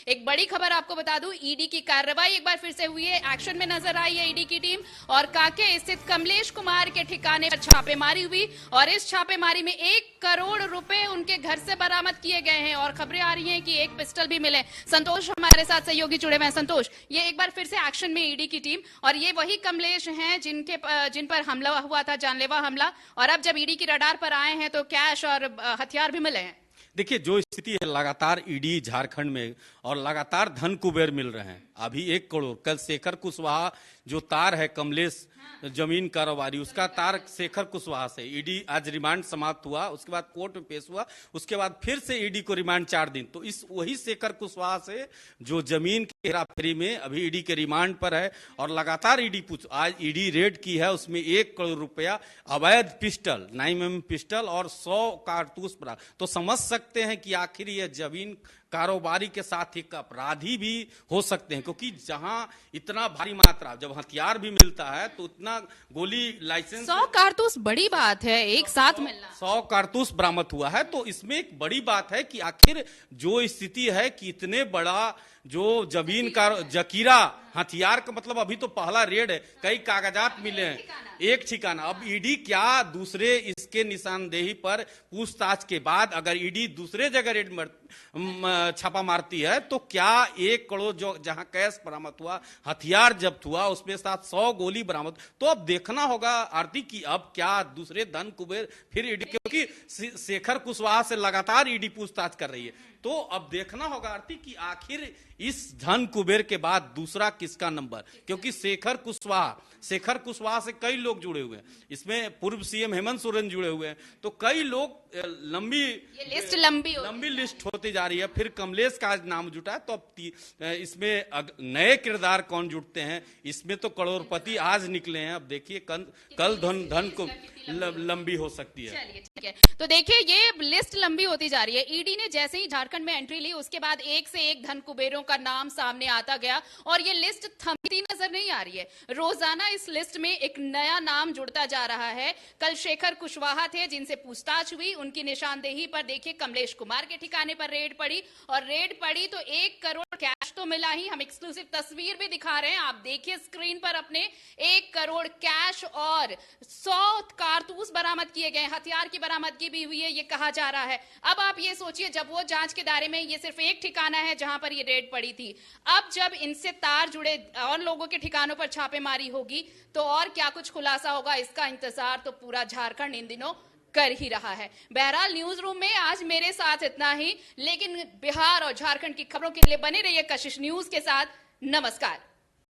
एक बड़ी खबर आपको बता दूं, ईडी की कार्रवाई एक बार फिर से हुई है, एक्शन में नजर आई है ईडी की टीम और कांके स्थित कमलेश कुमार के ठिकाने पर छापेमारी हुई और इस छापेमारी में 1 करोड़ रुपए उनके घर से बरामद किए गए हैं और खबरें आ रही हैं कि एक पिस्टल भी मिले। संतोष हमारे साथ सहयोगी जुड़े हुए हैं। संतोष, ये एक बार फिर से एक्शन में ईडी की टीम और ये वही कमलेश हैं जिन पर हमला हुआ था, जानलेवा हमला, और अब जब ईडी की रडार पर आए हैं तो कैश और हथियार भी मिले हैं। देखिए, जो स्थिति है लगातार ईडी झारखंड में और लगातार धन कुबेर मिल रहे हैं। अभी 1 करोड़, कल शेखर कुशवाहा जो तार है कमलेश जमीन कारोबारी, उसका तार शेखर कुशवाहा से ईडी आज रिमांड समाप्त हुआ, उसके बाद कोर्ट में पेश हुआ, उसके बाद फिर से ईडी को रिमांड 4 दिन। तो इस वही शेखर कुशवाहा से जो जमीन की हेराफेरी में अभी ईडी के रिमांड पर है और लगातार ईडी आज ईडी रेड की है, उसमें 1 करोड़ रुपया अवैध पिस्टल 9mm पिस्टल और 100 कारतूस बरामद। तो समझ सकते हैं कि आखिर यह जमीन कारोबारी के साथ एक अपराधी भी हो सकते हैं, क्योंकि जहां इतना भारी मात्रा जब हथियार भी मिलता है तो इतना गोली लाइसेंस 100 कारतूस बड़ी बात है, एक साथ मिलना। 100 कारतूस बरामद हुआ है, तो इसमें एक बड़ी बात है कि आखिर जो स्थिति है कि इतने बड़ा जो जमीन का जकीरा हथियार का मतलब अभी तो पहला रेड है, कई कागजात मिले हैं, एक ठिकाना। अब ईडी क्या दूसरे इसके निशानदेही पर पूछताछ के बाद अगर ईडी दूसरे जगह रेड छापा मारती है तो क्या 1 करोड़ जो जहां कैश बरामद हुआ, हथियार जब्त हुआ, उसमें साथ 100 गोली बरामद। तो अब देखना होगा आरती की अब क्या दूसरे धन कुबेर फिर ईडी, क्योंकि शेखर कुशवाहा से लगातार ईडी पूछताछ कर रही है, तो अब देखना होगा आरती कि आखिर इस धन कुबेर के बाद दूसरा किसका नंबर, क्योंकि शेखर कुशवाहा से कई लोग जुड़े हुए हैं, इसमें पूर्व सीएम हेमंत सोरेन जुड़े हुए हैं, तो कई लोग लंबी लिस्ट होती जा रही है। फिर कमलेश का आज नाम जुटा है, तो अब इसमें नए किरदार कौन जुटते हैं, इसमें तो करोड़पति आज निकले हैं। अब देखिए कल धन को लंबी हो सकती है। चलिए ठीक है, तो देखिए ये लिस्ट लंबी होती जा रही है। ईडी ने जैसे ही झारखंड में एंट्री ली उसके बाद एक से एक धन कुबेरों का नाम सामने आता गया और ये लिस्ट थमती नजर नहीं आ रही है। रोजाना इस लिस्ट में एक नया नाम जुड़ता जा रहा है। कल शेखर कुशवाहा थे जिनसे पूछताछ हुई, उनकी निशानदेही पर देखिए कमलेश कुमार के ठिकाने पर रेड पड़ी और रेड पड़ी तो 1 करोड़ कैश तो मिला ही। हम एक्सक्लूसिव तस्वीर भी दिखा रहे हैं, आप देखिए स्क्रीन पर अपने 1 करोड़ कैश और 100 कारतूस बरामद किए गए, हथियार की बरामदगी भी हुई है ये कहा जा रहा है। अब आप ये सोचिए, जब वो जांच के दायरे में ये सिर्फ एक ठिकाना है जहां पर ये रेड पड़ी थी, अब जब इनसे तार जुड़े और लोगों के ठिकानों पर छापेमारी होगी तो और क्या कुछ खुलासा होगा, इसका इंतजार तो पूरा झारखंड इन दिनों कर ही रहा है। बहरहाल न्यूज रूम में आज मेरे साथ इतना ही, लेकिन बिहार और झारखंड की खबरों के लिए बने रहिए कशिश न्यूज के साथ। नमस्कार।